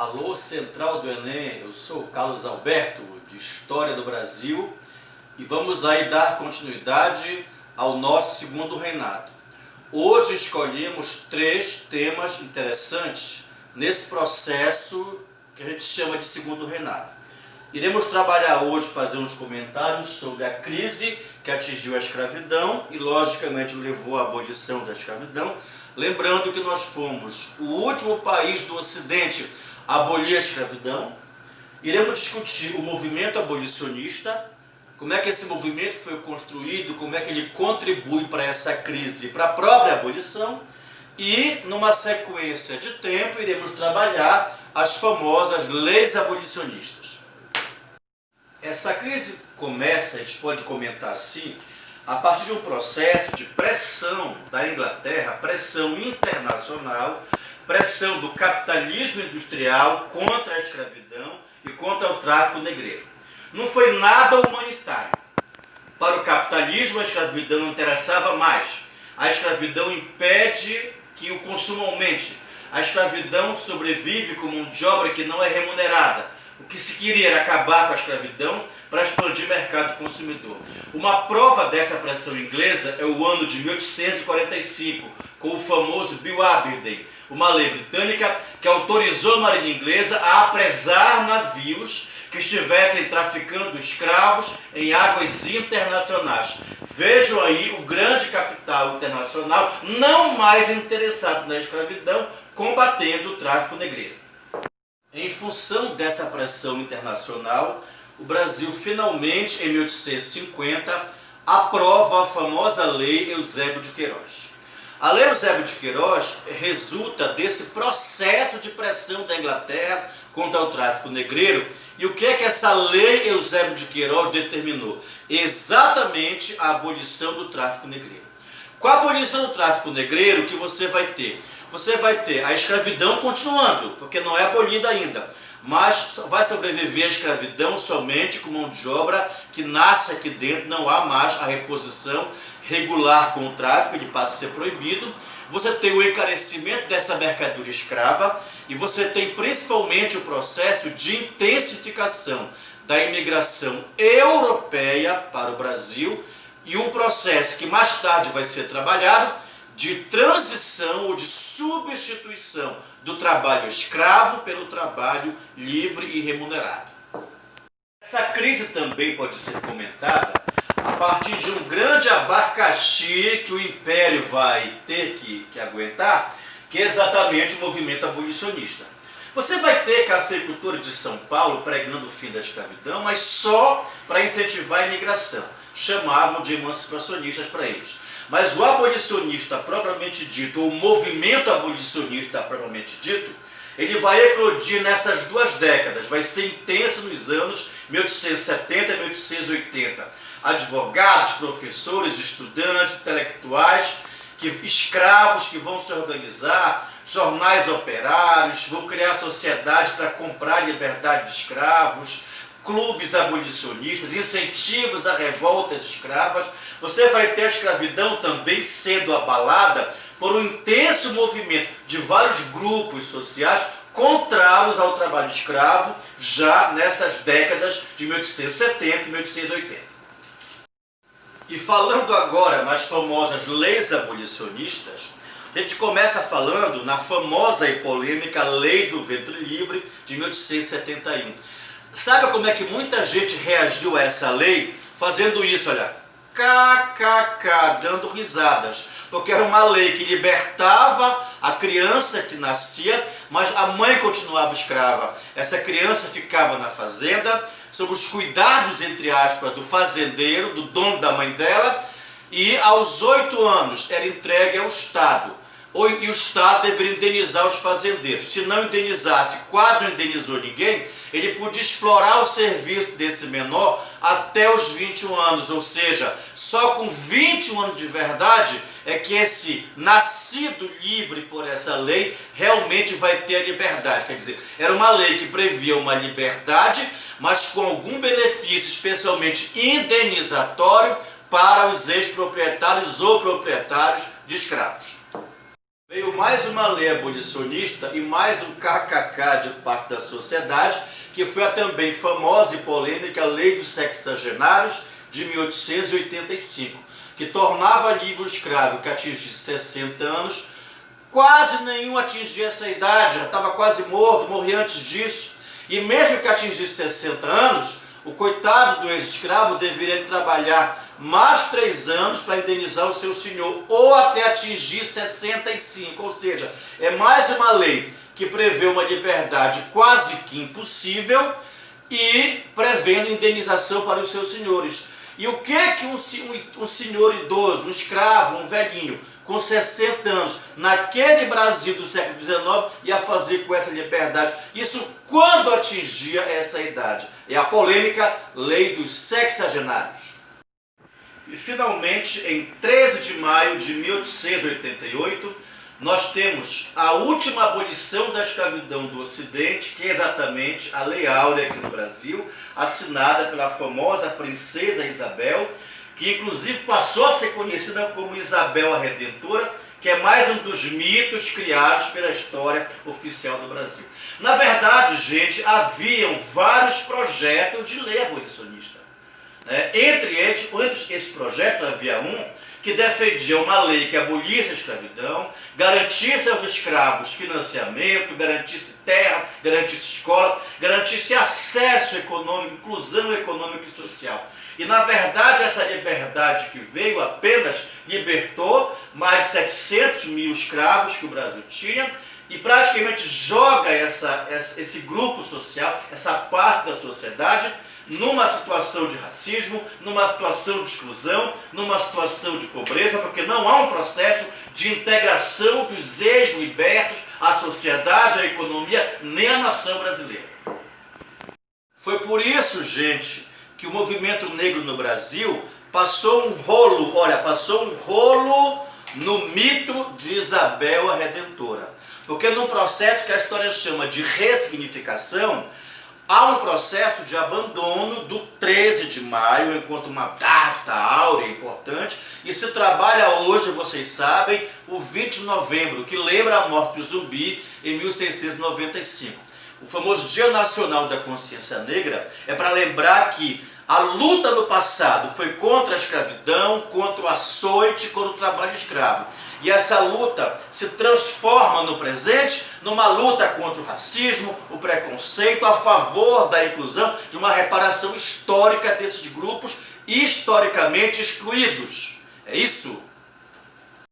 Alô, Central do Enem, eu sou o Carlos Alberto, de História do Brasil, e vamos aí dar continuidade ao nosso segundo reinado. Hoje escolhemos 3 temas interessantes nesse processo que a gente chama de segundo reinado. Iremos trabalhar hoje, fazer uns comentários sobre a crise que atingiu a escravidão e logicamente levou à abolição da escravidão. Lembrando que nós fomos o último país do Ocidente a abolir a escravidão. Iremos discutir o movimento abolicionista, como é que esse movimento foi construído, como é que ele contribui para essa crise, para a própria abolição. E, numa sequência de tempo, iremos trabalhar as famosas leis abolicionistas. Essa crise começa, a gente pode comentar assim, a partir de um processo de pressão da Inglaterra, pressão internacional, pressão do capitalismo industrial contra a escravidão e contra o tráfico negreiro. Não foi nada humanitário. Para o capitalismo, a escravidão não interessava mais. A escravidão impede que o consumo aumente. A escravidão sobrevive com mão de obra que não é remunerada. O que se queria era acabar com a escravidão para expandir o mercado consumidor. Uma prova dessa pressão inglesa é o ano de 1845, com o famoso Bill Aberdeen, uma lei britânica que autorizou a marinha inglesa a apresar navios que estivessem traficando escravos em águas internacionais. Vejam aí o grande capital internacional não mais interessado na escravidão, combatendo o tráfico negreiro. Em função dessa pressão internacional, o Brasil finalmente, em 1850, aprova a famosa Lei Eusébio de Queiroz. A Lei Eusébio de Queiroz resulta desse processo de pressão da Inglaterra contra o tráfico negreiro. E o que é que essa Lei Eusébio de Queiroz determinou? Exatamente a abolição do tráfico negreiro. Com a abolição do tráfico negreiro, o que você vai ter? Você vai ter a escravidão continuando, porque não é abolida ainda, mas vai sobreviver a escravidão somente com mão de obra que nasce aqui dentro, não há mais a reposição regular com o tráfico, ele passa a ser proibido. Você tem o encarecimento dessa mercadoria escrava e você tem principalmente o processo de intensificação da imigração europeia para o Brasil e um processo que mais tarde vai ser trabalhado de transição ou de substituição do trabalho escravo pelo trabalho livre e remunerado. Essa crise também pode ser comentada a partir de um grande abacaxi que o Império vai ter que aguentar, que é exatamente o movimento abolicionista. Você vai ter cafeicultores de São Paulo pregando o fim da escravidão, mas só para incentivar a imigração. Chamavam de emancipacionistas para eles. Mas o abolicionista propriamente dito, ou o movimento abolicionista propriamente dito, ele vai eclodir nessas 2 décadas, vai ser intenso nos anos 1870 e 1880. Advogados, professores, estudantes, intelectuais, escravos que vão se organizar, jornais operários, vão criar sociedade para comprar liberdade de escravos, clubes abolicionistas, incentivos a revoltas escravas. Você vai ter a escravidão também sendo abalada por um intenso movimento de vários grupos sociais contrários ao trabalho escravo, já nessas décadas de 1870 e 1880. E falando agora nas famosas leis abolicionistas, a gente começa falando na famosa e polêmica Lei do Ventre Livre de 1871. Sabe como é que muita gente reagiu a essa lei? Fazendo isso, olha, kkk, dando risadas. Porque era uma lei que libertava a criança que nascia, mas a mãe continuava escrava. Essa criança ficava na fazenda, sob os cuidados, entre aspas, do fazendeiro, do dono da mãe dela, e aos 8 anos era entregue ao Estado. E o Estado deveria indenizar os fazendeiros. Se não indenizasse, quase não indenizou ninguém, ele podia explorar o serviço desse menor até os 21 anos, ou seja, só com 21 anos de verdade é que esse nascido livre por essa lei realmente vai ter a liberdade. Quer dizer, era uma lei que previa uma liberdade, mas com algum benefício, especialmente indenizatório, para os ex-proprietários ou proprietários de escravos. Veio mais uma lei abolicionista e mais um kkk de parte da sociedade, que foi a também famosa e polêmica Lei dos Sexagenários de 1885, que tornava livre o escravo que atingisse 60 anos. Quase nenhum atingia essa idade, já estava quase morto, morria antes disso. E mesmo que atingisse 60 anos, o coitado do ex-escravo deveria trabalhar mais 3 anos para indenizar o seu senhor, ou até atingir 65, ou seja, é mais uma lei que prevê uma liberdade quase que impossível e prevendo indenização para os seus senhores. E o que um senhor idoso, um escravo, um velhinho, com 60 anos, naquele Brasil do século XIX, ia fazer com essa liberdade? Isso quando atingia essa idade. É a polêmica Lei dos Sexagenários. E finalmente, em 13 de maio de 1888, nós temos a última abolição da escravidão do Ocidente, que é exatamente a Lei Áurea aqui no Brasil, assinada pela famosa princesa Isabel, que inclusive passou a ser conhecida como Isabel a Redentora, que é mais um dos mitos criados pela história oficial do Brasil. Na verdade, gente, haviam vários projetos de lei abolicionista. Entre esses projetos havia um que defendia uma lei que abolisse a escravidão, garantisse aos escravos financiamento, garantisse terra, garantisse escola, garantisse acesso econômico, inclusão econômica e social. E na verdade essa liberdade que veio apenas libertou mais de 700 mil escravos que o Brasil tinha, e praticamente joga esse grupo social, essa parte da sociedade, numa situação de racismo, numa situação de exclusão, numa situação de pobreza, porque não há um processo de integração dos ex-libertos à sociedade, à economia, nem à nação brasileira. Foi por isso, gente, que o movimento negro no Brasil passou um rolo no mito de Isabel a Redentora. Porque num processo que a história chama de ressignificação, há um processo de abandono do 13 de maio, enquanto uma data áurea importante, e se trabalha hoje, vocês sabem, o 20 de novembro, que lembra a morte do Zumbi em 1695. O famoso Dia Nacional da Consciência Negra é para lembrar que a luta no passado foi contra a escravidão, contra o açoite, contra o trabalho escravo. E essa luta se transforma no presente numa luta contra o racismo, o preconceito, a favor da inclusão, de uma reparação histórica desses grupos historicamente excluídos. É isso?